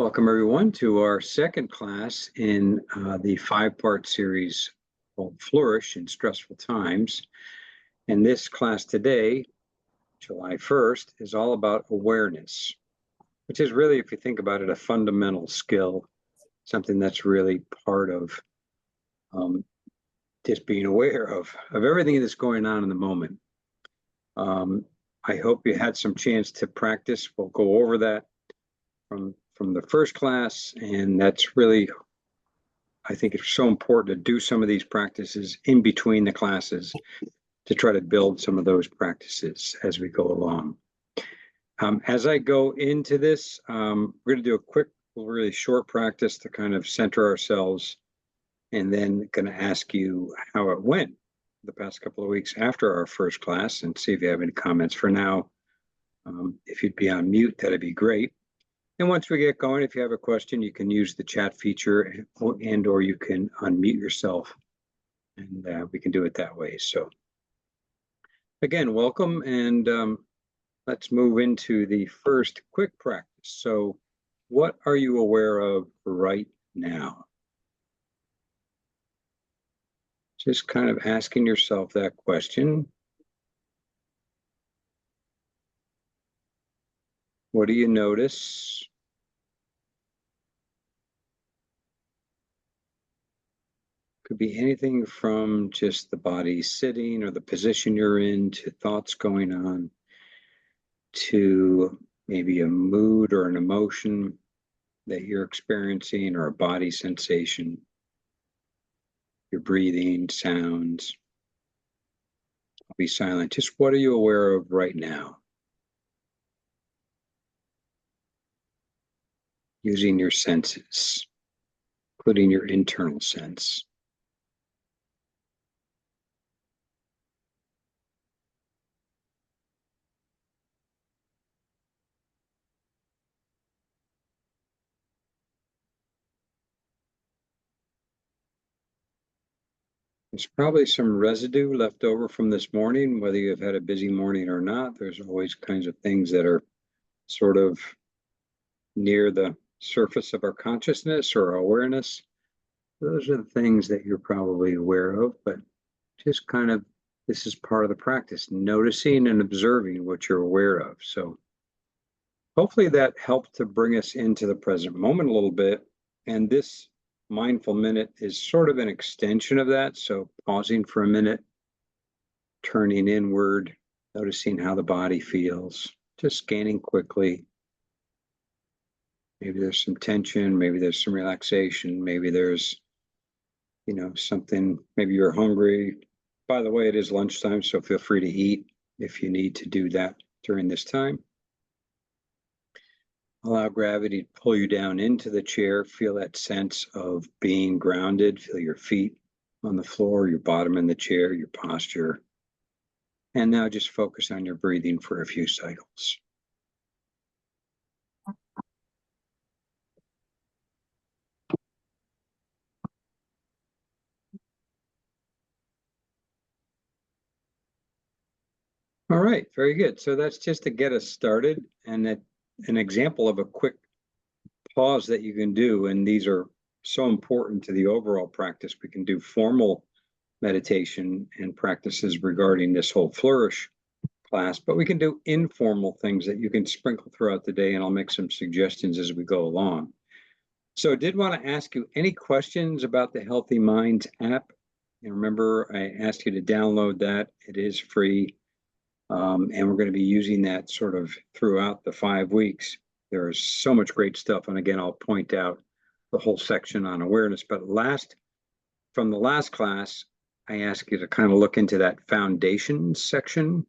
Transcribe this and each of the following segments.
Welcome everyone to our second class in the 5-part series called Flourish in Stressful Times. And this class today, July 1st, is all about awareness, which is really, if you think about it, a fundamental skill, something that's really part of just being aware of everything that's going on in the moment. I hope you had some chance to practice. We'll go over that from the first class, and that's really, I think it's so important to do some of these practices in between the classes to try to build some of those practices as we go along. As I go into this, we're going to do a quick, really short practice to kind of center ourselves, and then going to ask you how it went the past couple of weeks after our first class and see if you have any comments. For now, if you'd be on mute, that'd be great. And once we get going, if you have a question, you can use the chat feature and or you can unmute yourself, and we can do it that way. So again, welcome, and let's move into the first quick practice. So what are you aware of right now? Just kind of asking yourself that question. What do you notice? Could be anything from just the body sitting or the position you're in, to thoughts going on, to maybe a mood or an emotion that you're experiencing, or a body sensation, your breathing, sounds. I'll be silent. Just what are you aware of right now? Using your senses, including your internal sense. There's probably some residue left over from this morning, whether you've had a busy morning or not. There's always kinds of things that are sort of near the surface of our consciousness or our awareness. Those are the things that you're probably aware of, but just kind of, this is part of the practice, noticing and observing what you're aware of. So hopefully that helped to bring us into the present moment a little bit. And this mindful minute is sort of an extension of that. So pausing for a minute, turning inward, noticing how the body feels, just scanning quickly. Maybe there's some tension, maybe there's some relaxation, maybe there's, something, maybe you're hungry. By the way, it is lunchtime, so feel free to eat if you need to do that during this time. Allow gravity to pull you down into the chair. Feel that sense of being grounded. Feel your feet on the floor, your bottom in the chair, your posture. And now just focus on your breathing for a few cycles. All right, very good. So that's just to get us started, and an example of a quick pause that you can do, and these are so important to the overall practice. We can do formal meditation and practices regarding this whole Flourish class, but we can do informal things that you can sprinkle throughout the day, and I'll make some suggestions as we go along. So I did want to ask you any questions about the Healthy Minds app. And remember, I asked you to download that. It is free. And we're going to be using that sort of throughout the 5 weeks. There is so much great stuff. And again, I'll point out the whole section on awareness. But from the last class, I asked you to kind of look into that foundation section.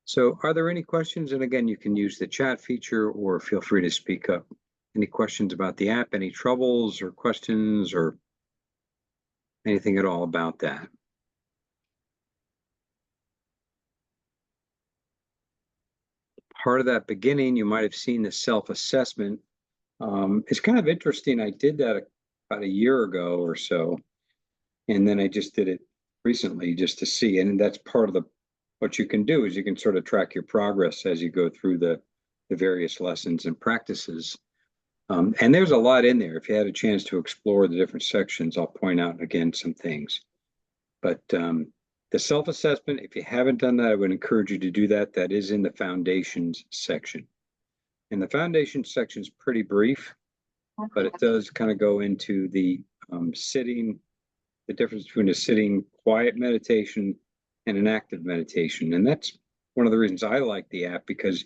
So are there any questions? And again, you can use the chat feature or feel free to speak up. Any questions about the app, any troubles or questions or anything at all about that? Part of that beginning, you might have seen the self-assessment. It's kind of interesting. I did that about a year ago or so, and then I just did it recently just to see. And that's part of what you can do is you can sort of track your progress as you go through the various lessons and practices. And there's a lot in there. If you had a chance to explore the different sections, I'll point out again some things. But the self-assessment, if you haven't done that, I would encourage you to do that. That is in the foundations section. And the foundations section is pretty brief, but it does kind of go into the sitting, the difference between a sitting quiet meditation and an active meditation. And that's one of the reasons I like the app, because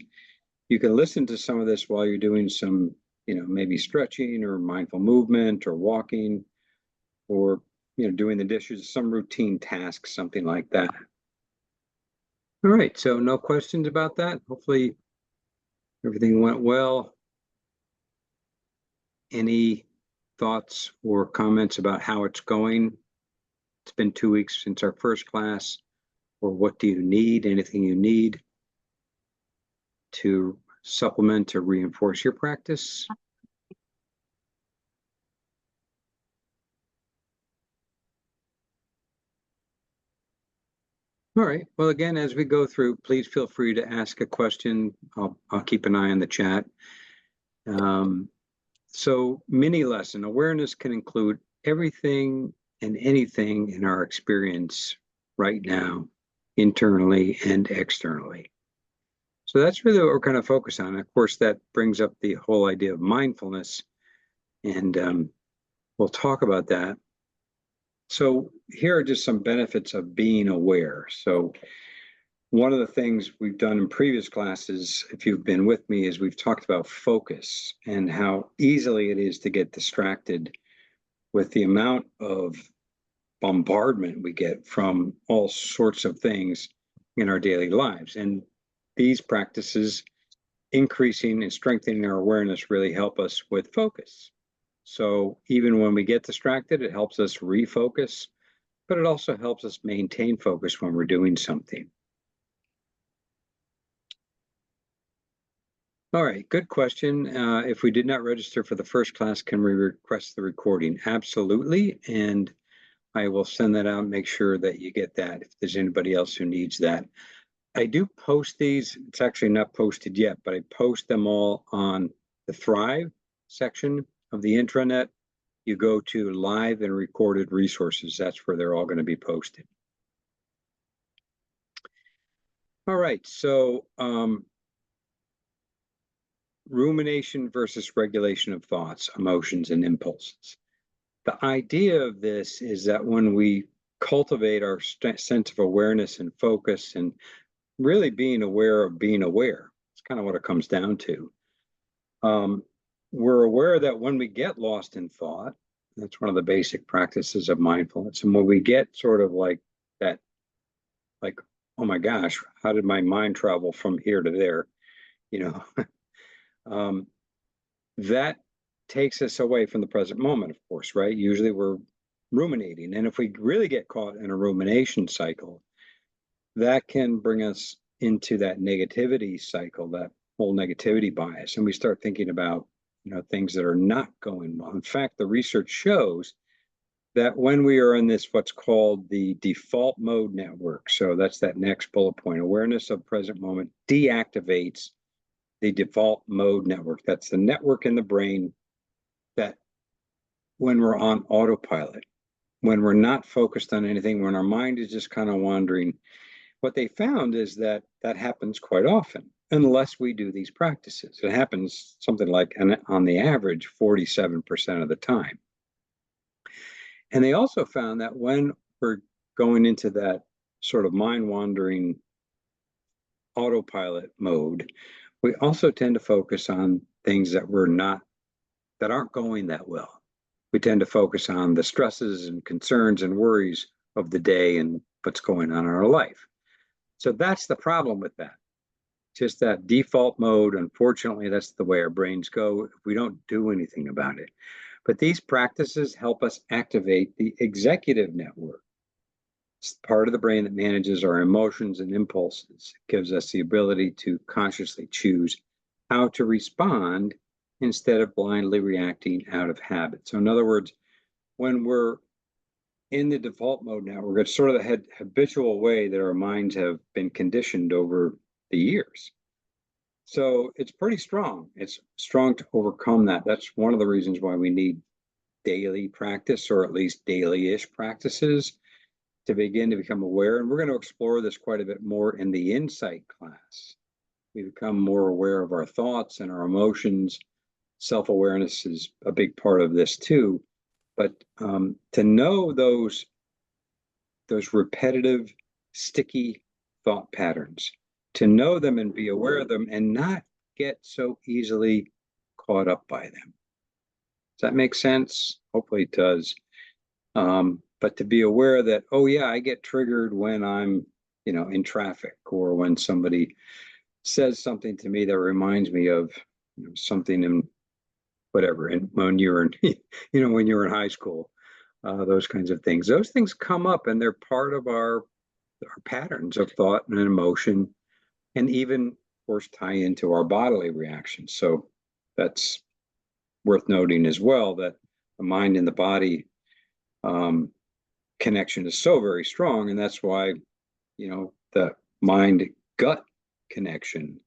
you can listen to some of this while you're doing some, maybe stretching or mindful movement or walking, or, doing the dishes, some routine task, something like that. All right, so no questions about that. Hopefully everything went well. Any thoughts or comments about how it's going? It's been 2 weeks since our first class. Or what do you need? Anything you need to supplement, to reinforce your practice? All right. Well, again, as we go through, please feel free to ask a question. I'll keep an eye on the chat. So mini lesson, awareness can include everything and anything in our experience right now, internally and externally. So that's really what we're kind of focused on. Of course, that brings up the whole idea of mindfulness, and we'll talk about that. So here are just some benefits of being aware. So one of the things we've done in previous classes, if you've been with me, is we've talked about focus and how easily it is to get distracted with the amount of bombardment we get from all sorts of things in our daily lives. And these practices, increasing and strengthening our awareness, really help us with focus. So even when we get distracted, it helps us refocus, but it also helps us maintain focus when we're doing something. All right, good question. If we did not register for the first class, can we request the recording? Absolutely, and I will send that out and make sure that you get that if there's anybody else who needs that. I do post these. It's actually not posted yet, but I post them all on the Thrive section of the intranet. You go to live and recorded resources. That's where they're all going to be posted. All right, so rumination versus regulation of thoughts, emotions, and impulses. The idea of this is that when we cultivate our sense of awareness and focus and really being aware of being aware, it's kind of what it comes down to. We're aware that when we get lost in thought, that's one of the basic practices of mindfulness. And when we get sort of like that, like, oh my gosh, how did my mind travel from here to there? That takes us away from the present moment, of course, right? Usually we're ruminating. And if we really get caught in a rumination cycle, that can bring us into that negativity cycle, that whole negativity bias. And we start thinking about, things that are not going well. In fact, the research shows that when we are in this, what's called the default mode network, so that's that next bullet point, awareness of present moment deactivates the default mode network. That's the network in the brain that when we're on autopilot, when we're not focused on anything, when our mind is just kind of wandering, what they found is that that happens quite often, unless we do these practices. It happens something like, on the average, 47% of the time. And they also found that when we're going into that sort of mind-wandering autopilot mode, we also tend to focus on things that aren't going that well. We tend to focus on the stresses and concerns and worries of the day and what's going on in our life. So that's the problem with that. Just that default mode, unfortunately, that's the way our brains go if we don't do anything about it. But these practices help us activate the executive network. It's the part of the brain that manages our emotions and impulses. It gives us the ability to consciously choose how to respond instead of blindly reacting out of habit. So in other words, when we're in the default mode network, it's sort of the habitual way that our minds have been conditioned over the years. So it's pretty strong. It's strong to overcome that. That's one of the reasons why we need daily practice, or at least daily-ish practices, to begin to become aware. And we're going to explore this quite a bit more in the insight class. We become more aware of our thoughts and our emotions. Self-awareness is a big part of this too. But to know those repetitive, sticky thought patterns, to know them and be aware of them and not get so easily caught up by them. Does that make sense? Hopefully it does. But to be aware that, oh yeah, I get triggered when I'm, in traffic, or when somebody says something to me that reminds me of something in whatever, and when you're in, when you're in high school, those kinds of things. Those things come up, and they're part of our patterns of thought and emotion, and even, of course, tie into our bodily reactions. So that's worth noting as well, that the mind and the body connection is so very strong, and that's why the mind gut connection,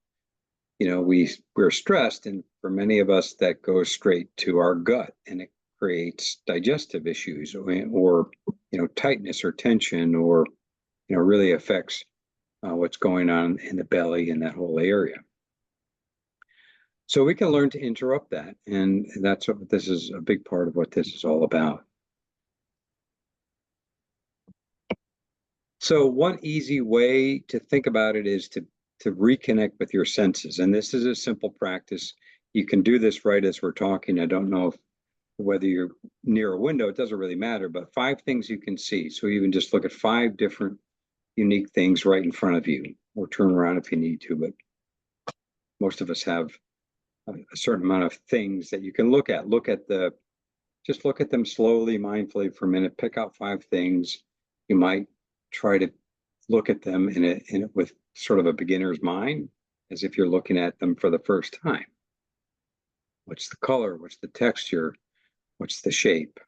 we're stressed, and for many of us that goes straight to our gut, and it creates digestive issues, or tightness or tension, or really affects what's going on in the belly and that whole area. So we can learn to interrupt that, and that's what this is, a big part of what this is all about. So one easy way to think about it is to reconnect with your senses. And this is a simple practice. You can do this right as we're talking. I don't know whether you're near a window, it doesn't really matter, but 5 things you can see. So you can just look at 5 different unique things right in front of you, or turn around if you need to, but most of us have a certain amount of things that you can look at. Just look at them slowly, mindfully for a minute, pick out 5 things. You might try to look at them in it with sort of a beginner's mind, as if you're looking at them for the first time. What's the color? What's the texture? What's the shape?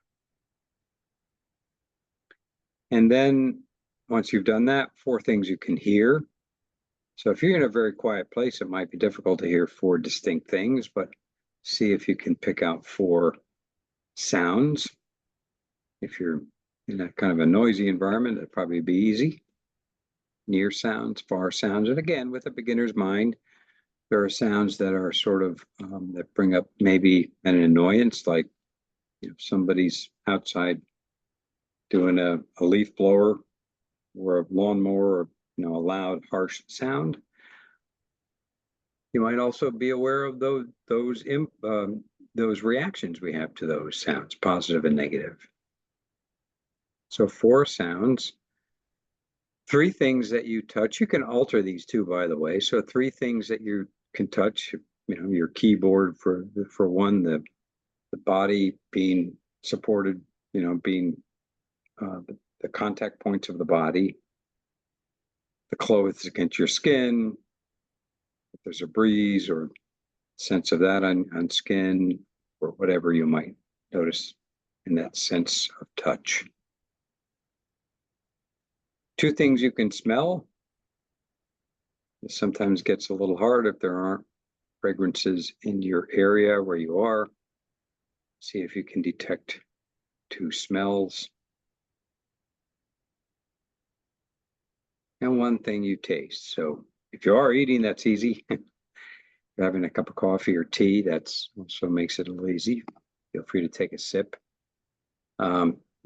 And then once you've done that, 4 things you can hear. So if you're in a very quiet place, it might be difficult to hear 4 distinct things, but see if you can pick out 4 sounds. If you're in a kind of a noisy environment, it'd probably be easy. Near sounds, far sounds. And again, with a beginner's mind, there are sounds that are sort of, that bring up maybe an annoyance, like somebody's outside doing a leaf blower or a lawnmower, or a loud, harsh sound. You might also be aware of those reactions we have to those sounds, positive and negative. So 4 sounds, 3 things that you touch. You can alter these too, by the way. So 3 things that you can touch. Your keyboard for one, the body being supported, being the contact points of the body, the clothes against your skin, if there's a breeze or sense of that on skin, or whatever you might notice in that sense of touch. 2 things you can smell. It sometimes gets a little hard if there aren't fragrances in your area where you are. See if you can detect 2 smells. And 1 thing you taste. So if you are eating, that's easy. If you're having a cup of coffee or tea, that's also makes it a little easy. Feel free to take a sip.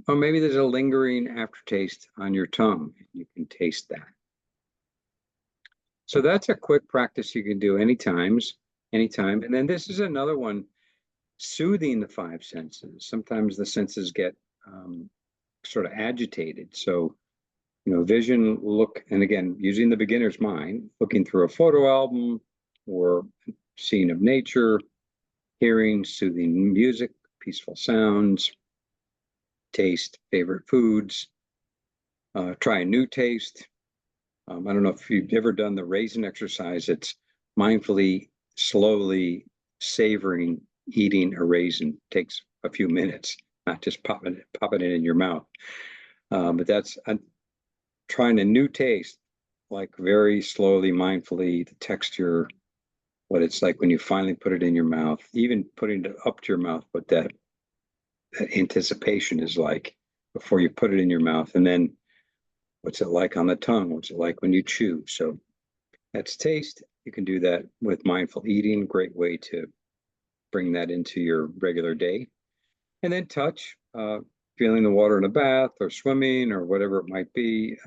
Or maybe there's a lingering aftertaste on your tongue. You can taste that. So that's a quick practice you can do anytime. And then this is another one, soothing the 5 senses. Sometimes the senses get sort of agitated. So, vision, look, and again, using the beginner's mind, looking through a photo album or scene of nature, hearing soothing music, peaceful sounds, taste favorite foods, try a new taste. I don't know if you've ever done the raisin exercise. It's mindfully, slowly savoring, eating a raisin. It takes a few minutes, not just popping it in your mouth. But that's trying a new taste, like very slowly, mindfully, the texture, what it's like when you finally put it in your mouth, even putting it up to your mouth, what that anticipation is like before you put it in your mouth. And then what's it like on the tongue? What's it like when you chew? So that's taste. You can do that with mindful eating. Great way to bring that into your regular day. And then touch, feeling the water in a bath or swimming or whatever it might be.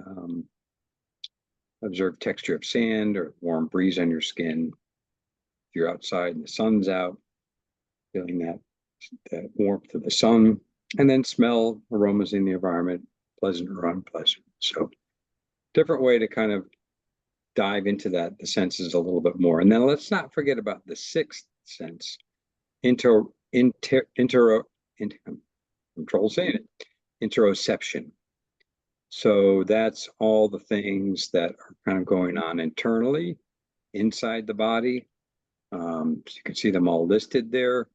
Observe texture of sand or warm breeze on your skin. If you're outside and the sun's out, feeling that warmth of the sun. And then smell aromas in the environment, pleasant or unpleasant. So different way to kind of dive into that, the senses a little bit more. And then let's not forget about the sixth sense, I'm trouble saying it, interoception. So that's all the things that are kind of going on internally, inside the body. So you can see them all listed there.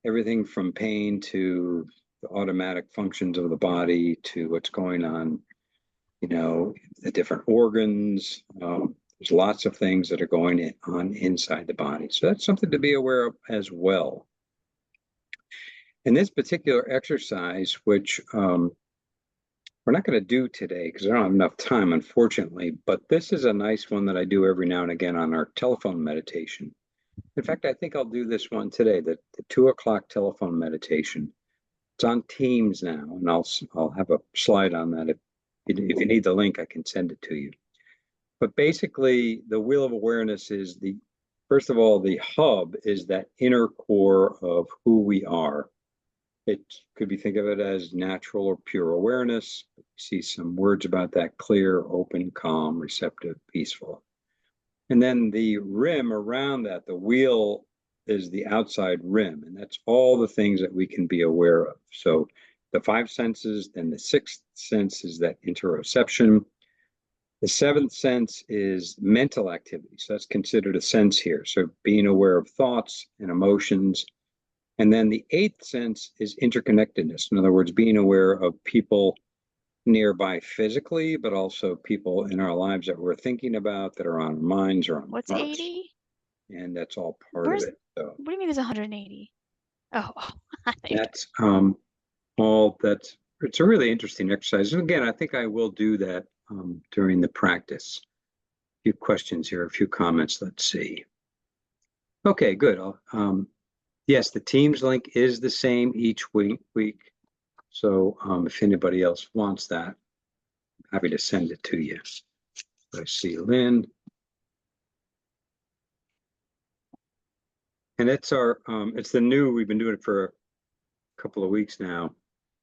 Everything from pain to the automatic functions of the body to what's going on, the different organs. There's lots of things that are going on inside the body. So that's something to be aware of as well. In this particular exercise, which we're not going to do today because I don't have enough time, unfortunately, but this is a nice one that I do every now and again on our telephone meditation. In fact, I think I'll do this one today, the 2:00 telephone meditation. It's on Teams now, and I'll have a slide on that. If you need the link, I can send it to you. But basically, the wheel of awareness is first of all, the hub is that inner core of who we are. It could be think of it as natural or pure awareness. You see some words about that: clear, open, calm, receptive, peaceful. And then the rim around that, the wheel, is the outside rim. And that's all the things that we can be aware of. So the five senses, then the sixth sense is that interoception. The seventh sense is mental activity. So that's considered a sense here. So being aware of thoughts and emotions. And then the eighth sense is interconnectedness. In other words, being aware of people nearby physically, but also people in our lives that we're thinking about, that are on our minds or on What's hearts. 80? And that's all part of it. So what do you mean there's 180? Oh, that's it's a really interesting exercise. And again, I think I will do that during the practice. A few questions here, a few comments. Let's see. Okay, good. Yes, the Teams link is the same each week. So if anybody else wants that, I'm happy to send it to you. I see Lynn. And it's the new, we've been doing it for a couple of weeks now.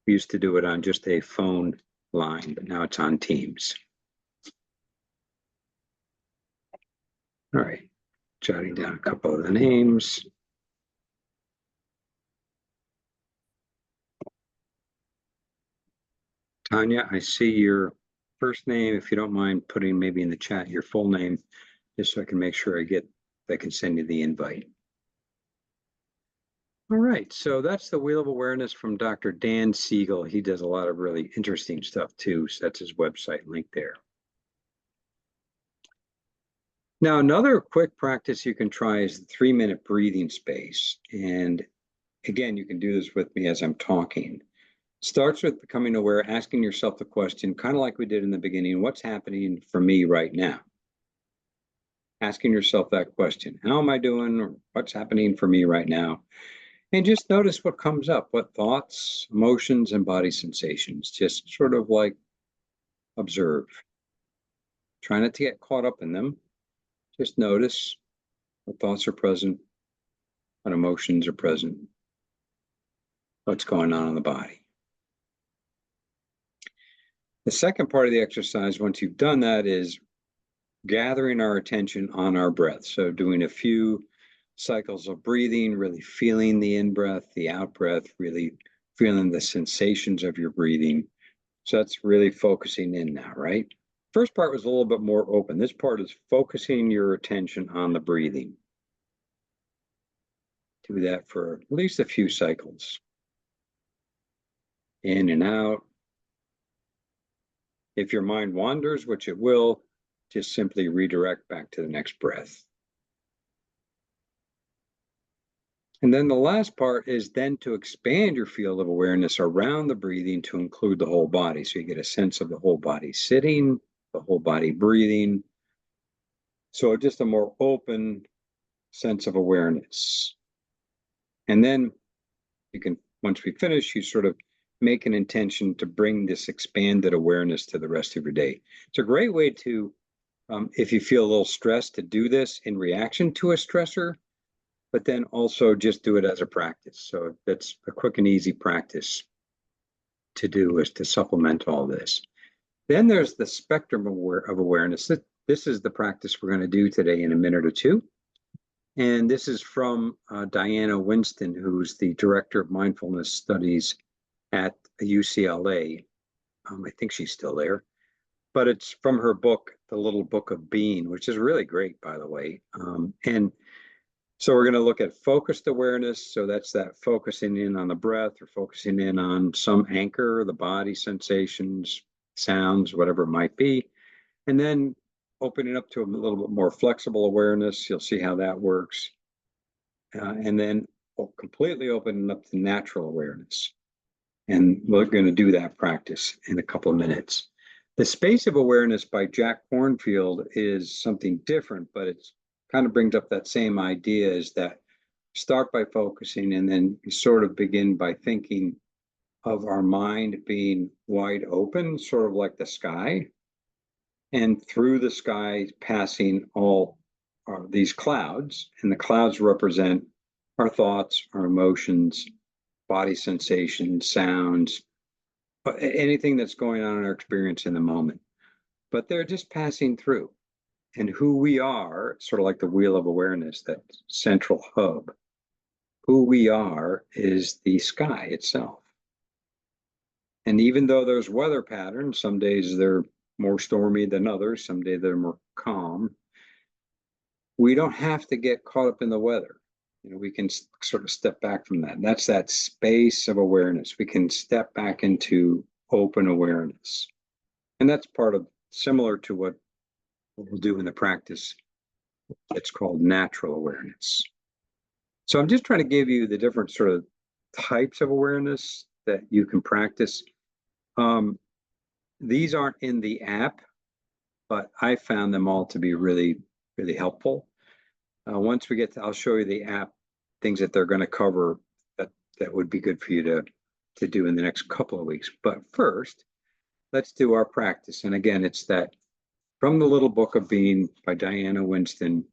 We used to do it on just a phone line, but now it's on Teams. All right, jotting down a couple of the names. Tanya, I see your first name. If you don't mind putting maybe in the chat your full name, just so I can make sure I can send you the invite. All right, so that's the Wheel of Awareness from Dr. Dan Siegel. He does a lot of really interesting stuff too. So that's his website link there. Now, another quick practice you can try is the 3-minute breathing space. And again, you can do this with me as I'm talking. Starts with becoming aware, asking yourself the question, kind of like we did in the beginning, what's happening for me right now? Asking yourself that question, how am I doing? Or what's happening for me right now? And just notice what comes up, what thoughts, emotions, and body sensations. Just sort of like observe. Try not to get caught up in them. Just notice what thoughts are present, what emotions are present, what's going on in the body. The second part of the exercise, once you've done that, is gathering our attention on our breath. So doing a few cycles of breathing, really feeling the in-breath, the out-breath, really feeling the sensations of your breathing. So that's really focusing in now, right? First part was a little bit more open. This part is focusing your attention on the breathing. Do that for at least a few cycles. In and out. If your mind wanders, which it will, just simply redirect back to the next breath. And then the last part is then to expand your field of awareness around the breathing to include the whole body. So you get a sense of the whole body sitting, the whole body breathing. So just a more open sense of awareness. And then you can, once we finish, you sort of make an intention to bring this expanded awareness to the rest of your day. It's a great way to, if you feel a little stressed, to do this in reaction to a stressor, but then also just do it as a practice. So that's a quick and easy practice to do, is to supplement all this. Then there's the spectrum of awareness. This is the practice we're going to do today in a minute or two. And this is from Diana Winston, who's the director of mindfulness studies at UCLA. I think she's still there. But it's from her book, The Little Book of Being, which is really great, by the way. And so we're going to look at focused awareness. So that's that focusing in on the breath or focusing in on some anchor, the body sensations, sounds, whatever it might be. And then opening up to a little bit more flexible awareness. You'll see how that works. And then completely opening up to natural awareness. And we're going to do that practice in a couple of minutes. The Space of Awareness by Jack Kornfield is something different, but it's kind of brings up that same idea, is that start by focusing and then sort of begin by thinking of our mind being wide open, sort of like the sky, and through the sky passing all these clouds, and the clouds represent our thoughts, our emotions, body sensations, sounds, anything that's going on in our experience in the moment. But they're just passing through. And who we are, sort of like the wheel of awareness, that central hub, who we are is the sky itself. And even though there's weather patterns, some days they're more stormy than others, some days they're more calm, we don't have to get caught up in the weather. We can sort of step back from that. And that's that space of awareness. We can step back into open awareness. And that's part of, similar to what we'll do in the practice. It's called natural awareness. So I'm just trying to give you the different sort of types of awareness that you can practice. These aren't in the app, but I found them all to be really, really helpful. Once we get to, I'll show you the app, things that they're going to cover that would be good for you to do in the next couple of weeks. But first, let's do our practice. And again, it's that from The Little Book of Being by Diana Winston.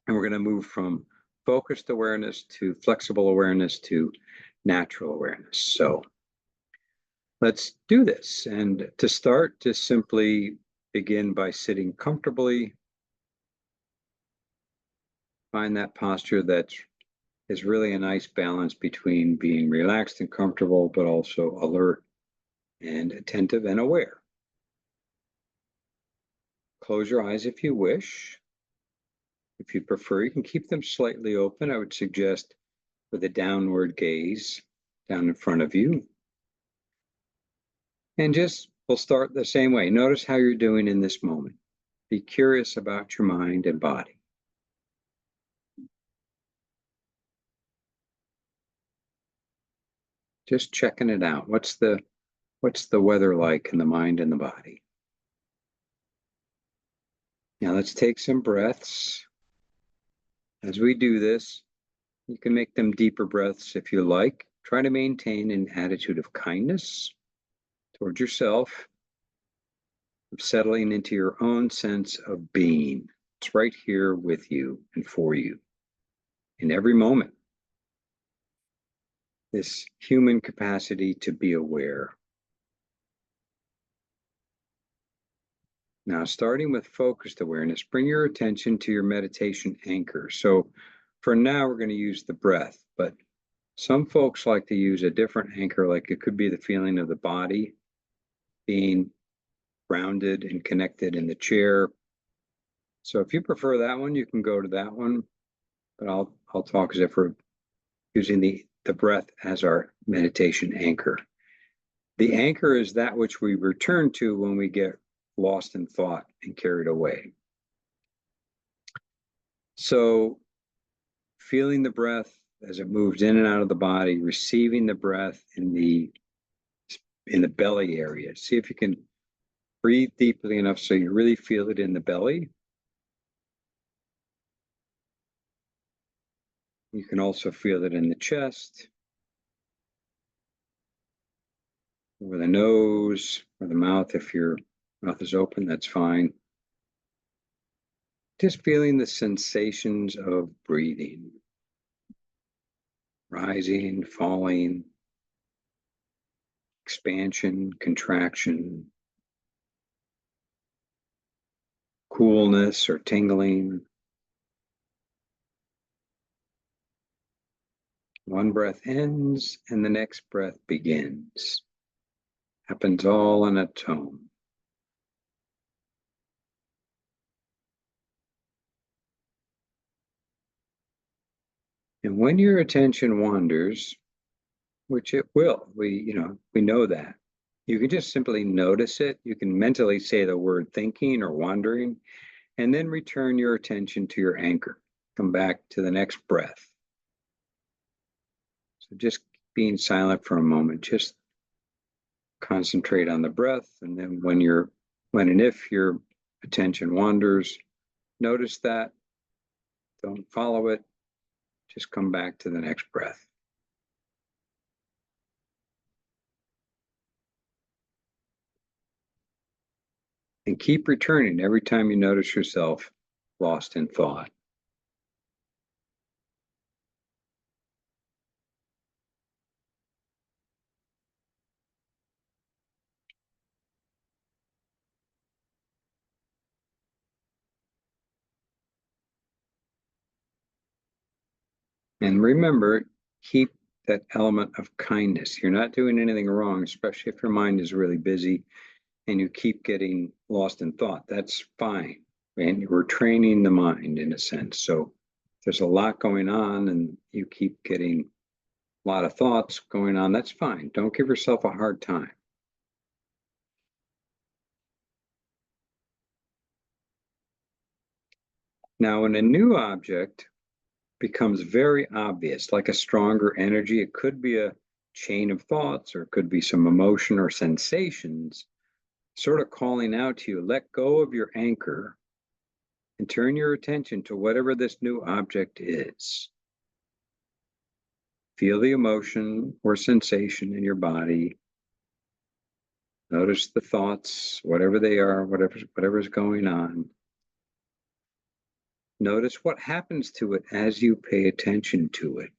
And we're going to move from focused awareness to flexible awareness to natural awareness. So let's do this. And to start, just simply begin by sitting comfortably. Find that posture that is really a nice balance between being relaxed and comfortable, but also alert and attentive and aware. Close your eyes if you wish. If you prefer, you can keep them slightly open. I would suggest with a downward gaze down in front of you. And we'll start the same way. Notice how you're doing in this moment. Be curious about your mind and body. Just checking it out. What's the weather like in the mind and the body? Now let's take some breaths. As we do this, you can make them deeper breaths if you like. Try to maintain an attitude of kindness towards yourself, of settling into your own sense of being. It's right here with you and for you in every moment. This human capacity to be aware. Now, starting with focused awareness, bring your attention to your meditation anchor. So for now, we're going to use the breath, but some folks like to use a different anchor, like it could be the feeling of the body being grounded and connected in the chair. So if you prefer that one, you can go to that one, but I'll talk as if we're using the breath as our meditation anchor. The anchor is that which we return to when we get lost in thought and carried away. So feeling the breath as it moves in and out of the body, receiving the breath in the belly area. See if you can breathe deeply enough so you really feel it in the belly. You can also feel it in the chest, or the nose, or the mouth. If your mouth is open, that's fine. Just feeling the sensations of breathing. Rising, falling, expansion, contraction, coolness or tingling. One breath ends and the next breath begins. Happens all in a tone. And when your attention wanders, which it will, we know that. You can just simply notice it. You can mentally say the word thinking or wandering, and then return your attention to your anchor. Come back to the next breath. So just being silent for a moment, just concentrate on the breath. And then when and if your attention wanders, notice that. Don't follow it. Just come back to the next breath. And keep returning every time you notice yourself lost in thought. And remember, keep that element of kindness. You're not doing anything wrong, especially if your mind is really busy and you keep getting lost in thought. That's fine. And we're training the mind in a sense. So there's a lot going on and you keep getting a lot of thoughts going on. That's fine. Don't give yourself a hard time. Now, when a new object becomes very obvious, like a stronger energy, it could be a chain of thoughts, or it could be some emotion or sensations, sort of calling out to you, let go of your anchor and turn your attention to whatever this new object is. Feel the emotion or sensation in your body. Notice the thoughts, whatever they are, whatever's going on. Notice what happens to it as you pay attention to it.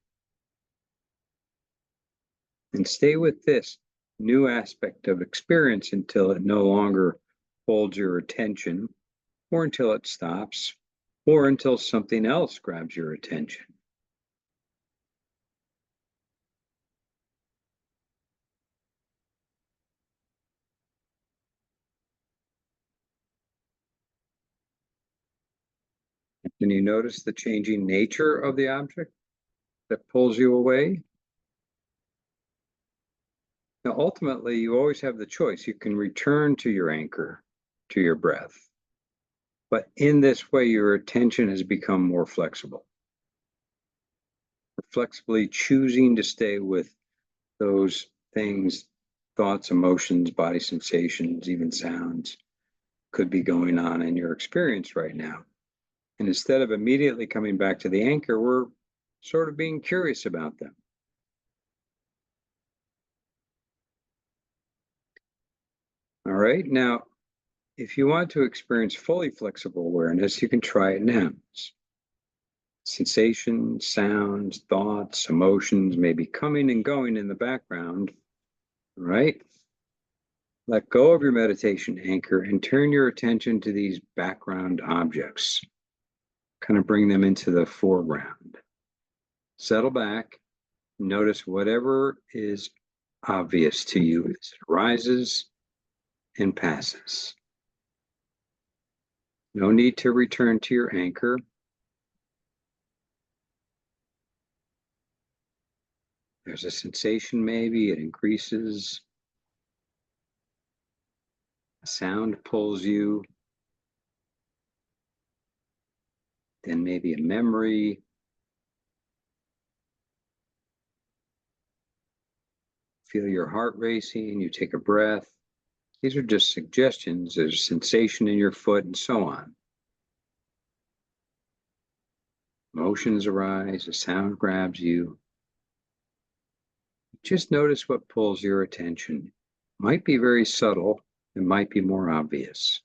And stay with this new aspect of experience until it no longer holds your attention, or until it stops, or until something else grabs your attention. Can you notice the changing nature of the object that pulls you away? Now, ultimately, you always have the choice. You can return to your anchor, to your breath. But in this way, your attention has become more flexible. Flexibly choosing to stay with those things, thoughts, emotions, body sensations, even sounds could be going on in your experience right now. And instead of immediately coming back to the anchor, we're sort of being curious about them. All right. Now, if you want to experience fully flexible awareness, you can try it now. Sensations, sounds, thoughts, emotions may be coming and going in the background, right? Let go of your meditation anchor and turn your attention to these background objects. Kind of bring them into the foreground. Settle back. Notice whatever is obvious to you as it rises and passes. No need to return to your anchor. There's a sensation, maybe it increases. A sound pulls you. Then maybe a memory. feel your heart racing, you take a breath. These are just suggestions. There's a sensation in your foot and so on. Emotions arise, a sound grabs you. Just notice what pulls your attention. Might be very subtle, it might be more obvious.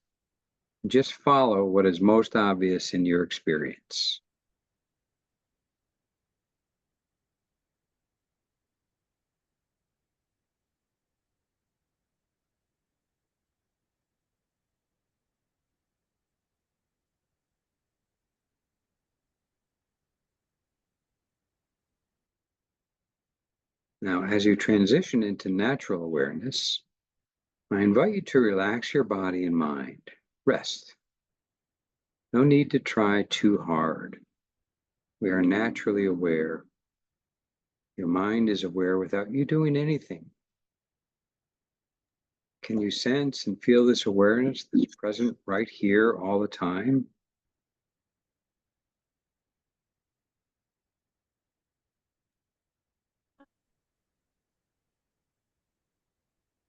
Just follow what is most obvious in your experience. Now, as you transition into natural awareness, I invite you to relax your body and mind. Rest. No need to try too hard. We are naturally aware. Your mind is aware without you doing anything. Can you sense and feel this awareness that's present right here all the time?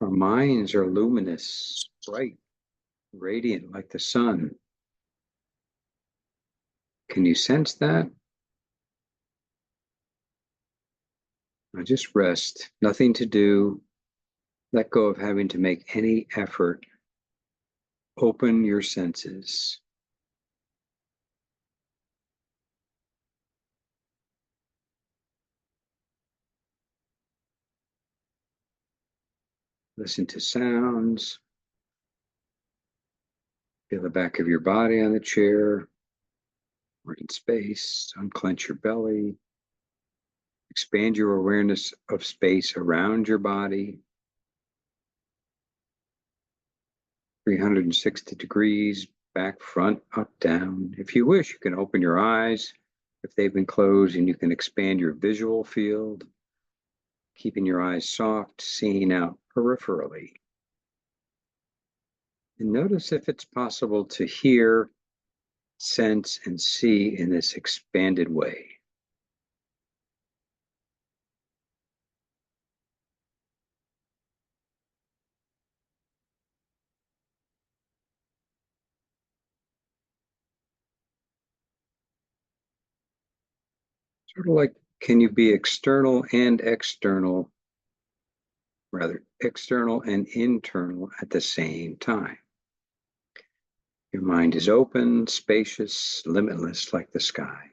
Our minds are luminous, bright, radiant like the sun. Can you sense that? Now just rest, nothing to do. Let go of having to make any effort. Open your senses. Listen to sounds. Feel the back of your body on the chair or in space. Unclench your belly. Expand your awareness of space around your body. 360 degrees, back, front, up, down. If you wish, you can open your eyes if they've been closed, and you can expand your visual field, keeping your eyes soft, seeing out peripherally. And notice if it's possible to hear, sense, and see in this expanded way. Sort of like, can you be external and external, rather external and internal at the same time? Your mind is open, spacious, limitless like the sky.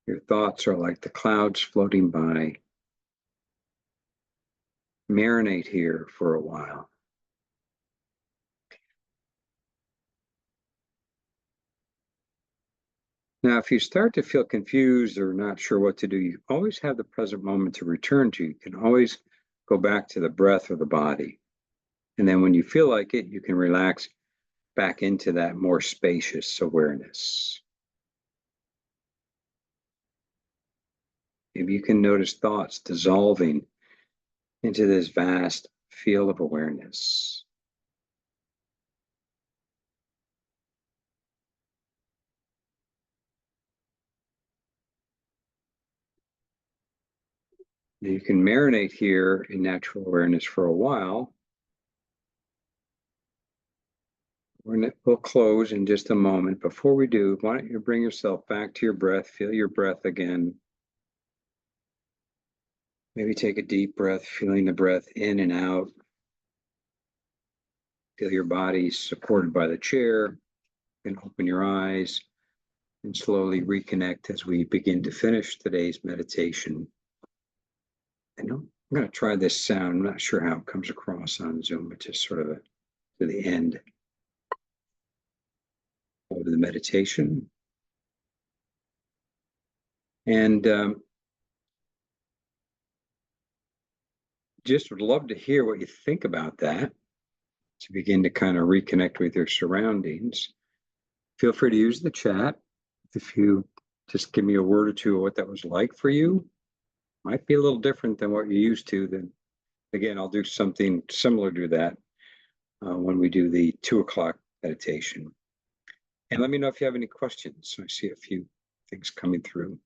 Your thoughts are like the clouds floating by. Marinate here for a while. Now, if you start to feel confused or not sure what to do, you always have the present moment to return to. You can always go back to the breath or the body. And then when you feel like it, you can relax back into that more spacious awareness. Maybe you can notice thoughts dissolving into this vast field of awareness. Now you can marinate here in natural awareness for a while. We'll close in just a moment. Before we do, why don't you bring yourself back to your breath, feel your breath again. Maybe take a deep breath, feeling the breath in and out. Feel your body supported by the chair. You can open your eyes and slowly reconnect as we begin to finish today's meditation. I'm going to try this sound. I'm not sure how it comes across on Zoom, but just sort of to the end of the meditation. And just would love to hear what you think about that, to begin to kind of reconnect with your surroundings. Feel free to use the chat. If you just give me a word or two of what that was like for you, might be a little different than what you're used to. Then again, I'll do something similar to that when we do the 2:00 meditation. And let me know if you have any questions. I see a few things coming through.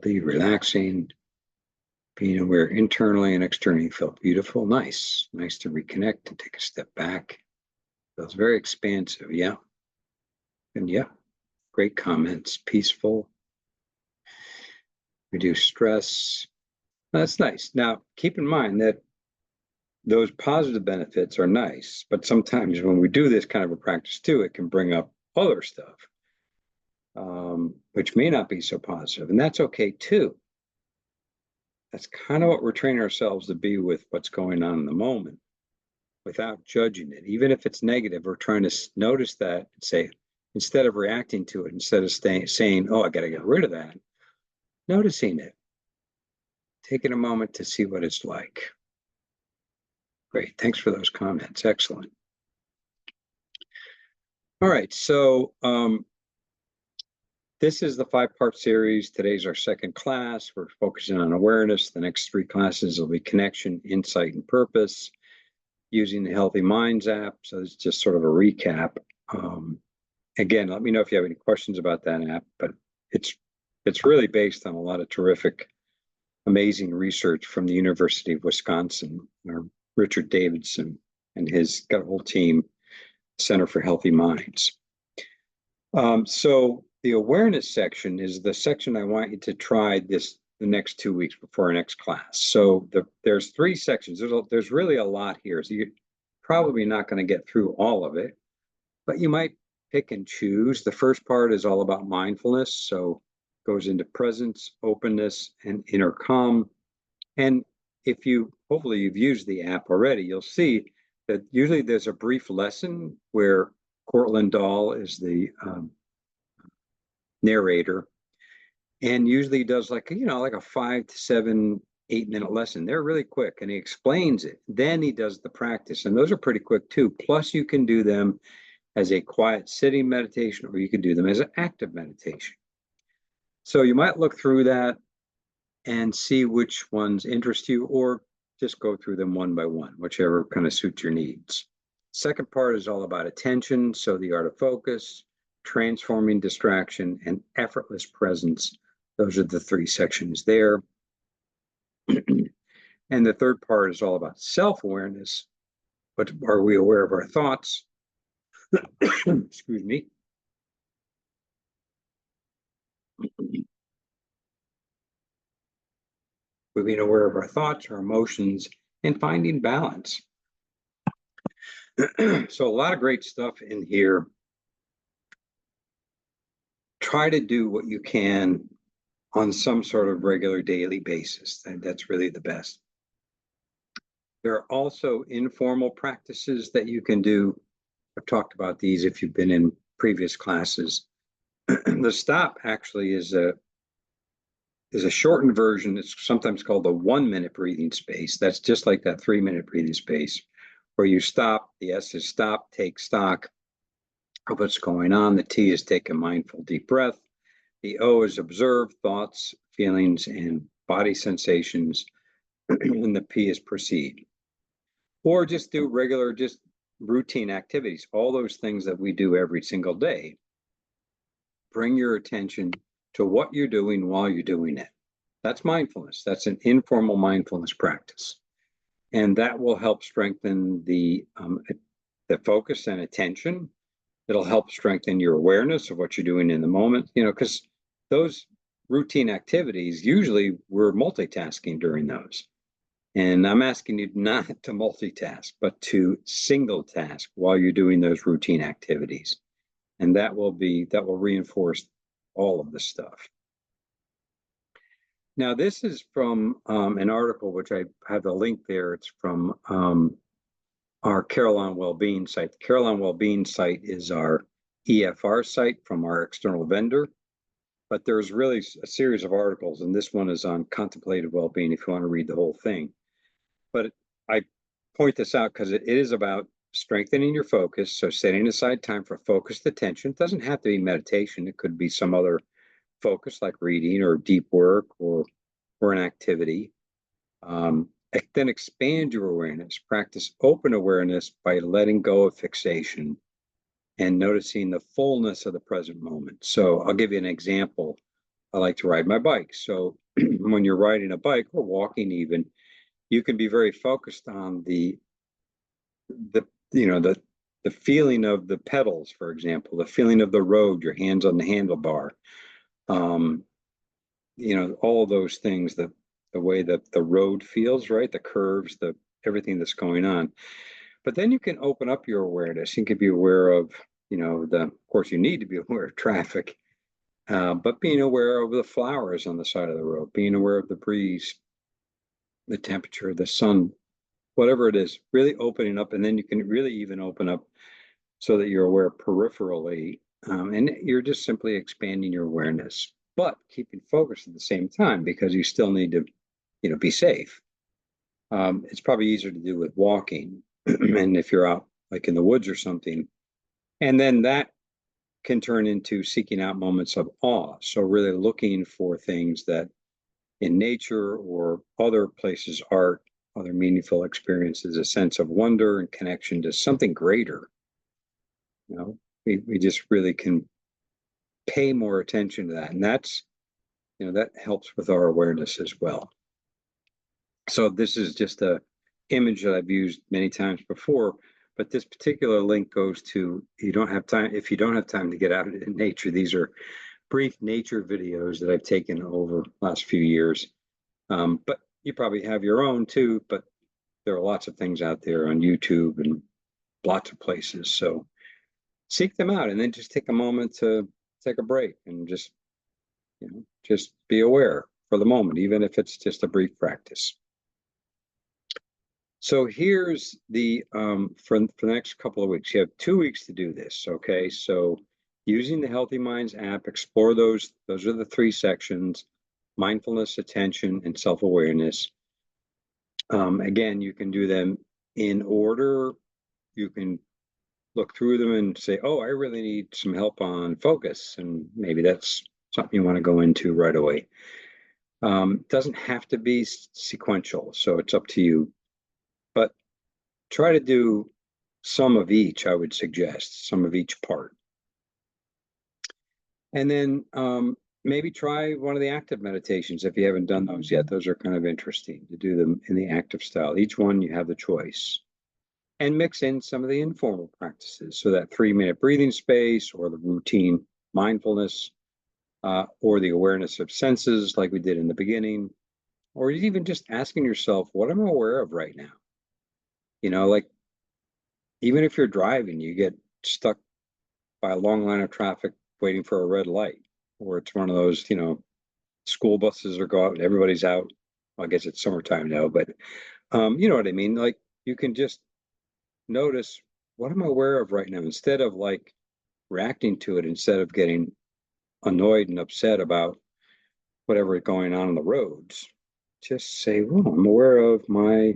difficulty, relaxing, being aware internally and externally felt beautiful. Nice. Nice to reconnect and take a step back. Feels very expansive. Yeah. And yeah, great comments. Peaceful. Reduce stress. That's nice. Now, keep in mind that those positive benefits are nice, but sometimes when we do this kind of a practice too, it can bring up other stuff, which may not be so positive, and that's okay too. That's kind of what we're training ourselves to be with what's going on in the moment without judging it. Even if it's negative, we're trying to notice that and say, instead of reacting to it, instead of saying, oh, I got to get rid of that, noticing it, taking a moment to see what it's like. Great. Thanks for those comments. Excellent. All right. So this is the 5-part series. Today's our second class. We're focusing on awareness. The next 3 classes will be connection, insight, and purpose using the Healthy Minds app. So it's just sort of a recap. Again, let me know if you have any questions about that app, but it's really based on a lot of terrific, amazing research from the University of Wisconsin, or Richard Davidson and his got a whole team, Center for Healthy Minds. So the awareness section is the section I want you to try the next 2 weeks before our next class. So there's 3 sections. There's really a lot here. So you're probably not going to get through all of it, but you might pick and choose. The first part is all about mindfulness. So goes into presence, openness, and inner calm. And if hopefully you've used the app already, you'll see that usually there's a brief lesson where Cortland Dahl is the narrator, and usually does like a 5 to 7, 8-minute lesson. They're really quick, and he explains it. Then he does the practice, and those are pretty quick too. Plus, you can do them as a quiet sitting meditation, or you can do them as an active meditation. So you might look through that and see which ones interest you, or just go through them one by one, whichever kind of suits your needs. Second part is all about attention. So the art of focus, transforming distraction, and effortless presence. Those are the 3 sections there. And the third part is all about self-awareness. But are we aware of our thoughts? Excuse me. We're being aware of our thoughts, our emotions, and finding balance. So a lot of great stuff in here. Try to do what you can on some sort of regular daily basis. That's really the best. There are also informal practices that you can do. I've talked about these if you've been in previous classes. The stop actually is a shortened version. It's sometimes called the 1-minute breathing space. That's just like that 3-minute breathing space, where you stop. The S is stop, take stock of what's going on. The T is take a mindful deep breath. The O is observe thoughts, feelings, and body sensations. And the P is proceed. Or just do regular, just routine activities, all those things that we do every single day. Bring your attention to what you're doing while you're doing it. That's mindfulness. That's an informal mindfulness practice. And that will help strengthen the focus and attention. It'll help strengthen your awareness of what you're doing in the moment, because those routine activities, usually we're multitasking during those. And I'm asking you not to multitask, but to single task while you're doing those routine activities. And that will reinforce all of this stuff. Now, this is from an article, which I have the link there. It's from our Carillon Wellbeing site. The Carillon Wellbeing site is our EFR site from our external vendor. But there's really a series of articles, and this one is on contemplative well-being if you want to read the whole thing. But I point this out because it is about strengthening your focus. So setting aside time for focused attention. It doesn't have to be meditation. It could be some other focus like reading or deep work or an activity. Then expand your awareness. Practice open awareness by letting go of fixation and noticing the fullness of the present moment. So I'll give you an example. I like to ride my bike. So when you're riding a bike or walking even, you can be very focused on the the feeling of the pedals, for example, the feeling of the road, your hands on the handlebar, um, all those things, the way that the road feels, right? The curves, the everything that's going on. But then you can open up your awareness. You can be aware of, of course, you need to be aware of traffic, but being aware of the flowers on the side of the road, being aware of the breeze, the temperature, the sun, whatever it is, really opening up. And then you can really even open up so that you're aware peripherally, and you're just simply expanding your awareness, but keeping focus at the same time because you still need to, be safe. It's probably easier to do with walking, and if you're out like in the woods or something, and then that can turn into seeking out moments of awe. So really looking for things that in nature or other places, art, other meaningful experiences, a sense of wonder and connection to something greater. We just really can pay more attention to that. And that's, that helps with our awareness as well. So this is just a image that I've used many times before, but this particular link goes to, if you don't have time to get out in nature, these are brief nature videos that I've taken over the last few years. But you probably have your own too, but there are lots of things out there on YouTube and lots of places. So seek them out and then just take a moment to take a break and just be aware for the moment, even if it's just a brief practice. So here's the for the next couple of weeks. You have 2 weeks to do this. Okay, so using the Healthy Minds app, explore those are the 3 sections: mindfulness, attention, and self-awareness. Again, you can do them in order. You can look through them and say, oh, I really need some help on focus. And maybe that's something you want to go into right away. Doesn't have to be sequential, so it's up to you. But try to do some of each, I would suggest, some of each part. And then maybe try one of the active meditations if you haven't done those yet. Those are kind of interesting to do them in the active style. Each one you have the choice. And mix in some of the informal practices. So that 3-minute breathing space or the routine mindfulness or the awareness of senses like we did in the beginning, or even just asking yourself, what am I aware of right now? Like even if you're driving, you get stuck by a long line of traffic waiting for a red light, or it's one of those, school buses are go out and everybody's out. Well, I guess it's summertime now, but you know what I mean? Like you can just notice, what am I aware of right now? Instead of like reacting to it, instead of getting annoyed and upset about whatever is going on the roads, just say, well, I'm aware of my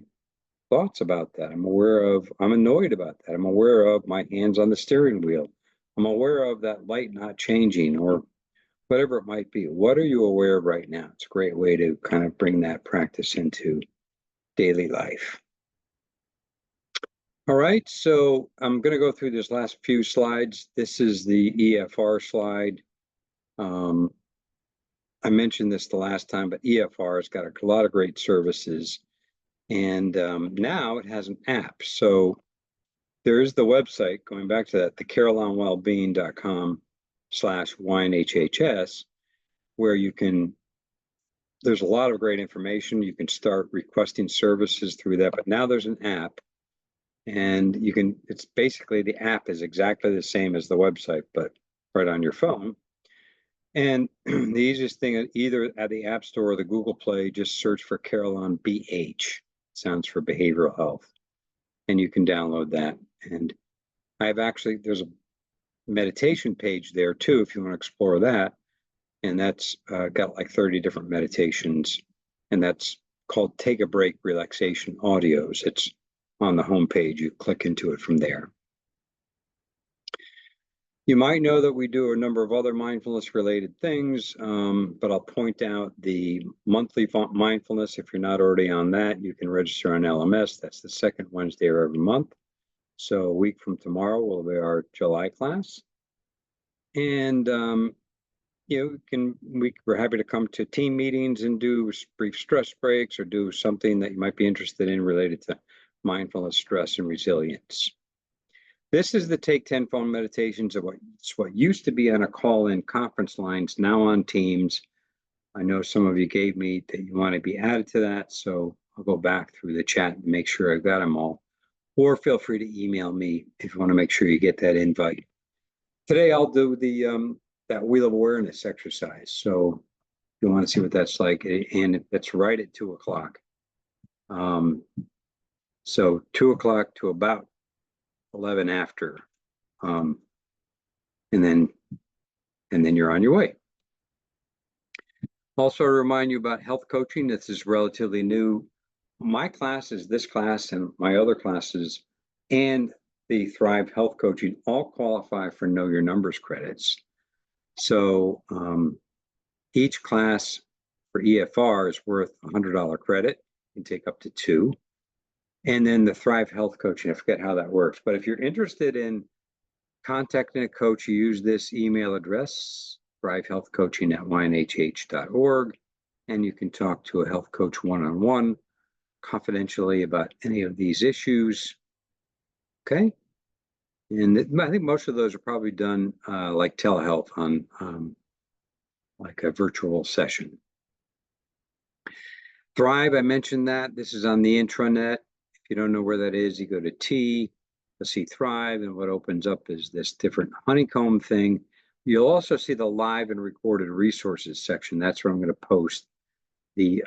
thoughts about that. I'm annoyed about that. I'm aware of my hands on the steering wheel. I'm aware of that light not changing or whatever it might be. What are you aware of right now? It's a great way to kind of bring that practice into daily life. All right, so I'm going to go through this last few slides. This is the EFR slide. I mentioned this the last time, but EFR has got a lot of great services. And now it has an app. So there is the website, going back to that, the carillonwellbeing.com/winehhs, where there's a lot of great information. You can start requesting services through that, but now there's an app. And it's basically, the app is exactly the same as the website, but right on your phone. And the easiest thing, either at the App Store or the Google Play, just search for Carillon BH. Sounds for behavioral health. And you can download that. And there's a meditation page there too, if you want to explore that. And that's got like 30 different meditations. And that's called Take a Break Relaxation Audios. It's on the homepage. You click into it from there. You might know that we do a number of other mindfulness related things, but I'll point out the monthly mindfulness. If you're not already on that, you can register on LMS. That's the second Wednesday of every month. So a week from tomorrow will be our July class. And we're happy to come to team meetings and do brief stress breaks or do something that you might be interested in related to mindfulness, stress, and resilience. This is the Take 10 phone meditations of what used to be on a call-in conference lines, now on Teams. I know some of you gave me that you want to be added to that, so I'll go back through the chat and make sure I've got them all. Or feel free to email me if you want to make sure you get that invite. Today I'll do the that wheel of awareness exercise. So if you want to see what that's like, and that's right at 2 o'clock. So 2 o'clock to about 11 after, and then you're on your way. Also, to remind you about health coaching. This is relatively new. My classes, this class and my other classes, and the Thrive Health Coaching all qualify for Know Your Numbers credits. So each class for EFR is worth $100 credit. You can take up to 2. And then the Thrive Health Coaching, I forget how that works. But if you're interested in contacting a coach, you use this email address, thrivehealthcoaching@ynhh.org, and you can talk to a health coach one-on-one confidentially about any of these issues. Okay. And I think most of those are probably done like telehealth on like a virtual session. Thrive, I mentioned that. This is on the intranet. If you don't know where that is, you go to T, you'll see Thrive, and what opens up is this different honeycomb thing. You'll also see the live and recorded resources section. That's where I'm going to post the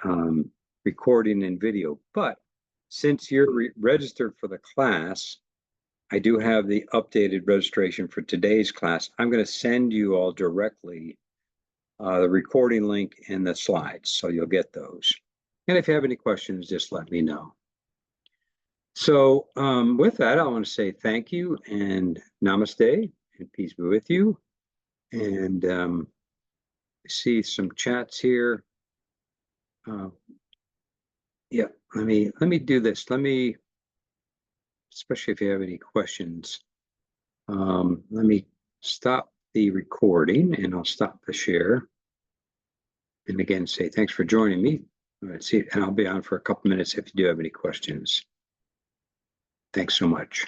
recording and video. But since you're registered for the class, I do have the updated registration for today's class. I'm going to send you all directly the recording link and the slides, so you'll get those. And if you have any questions, just let me know. So with that, I want to say thank you and namaste and peace be with you. And I see some chats here. Yeah, let me do this. Especially if you have any questions, let me stop the recording and I'll stop the share. And again, say thanks for joining me. Let's see, and I'll be on for a couple minutes if you do have any questions. Thanks so much.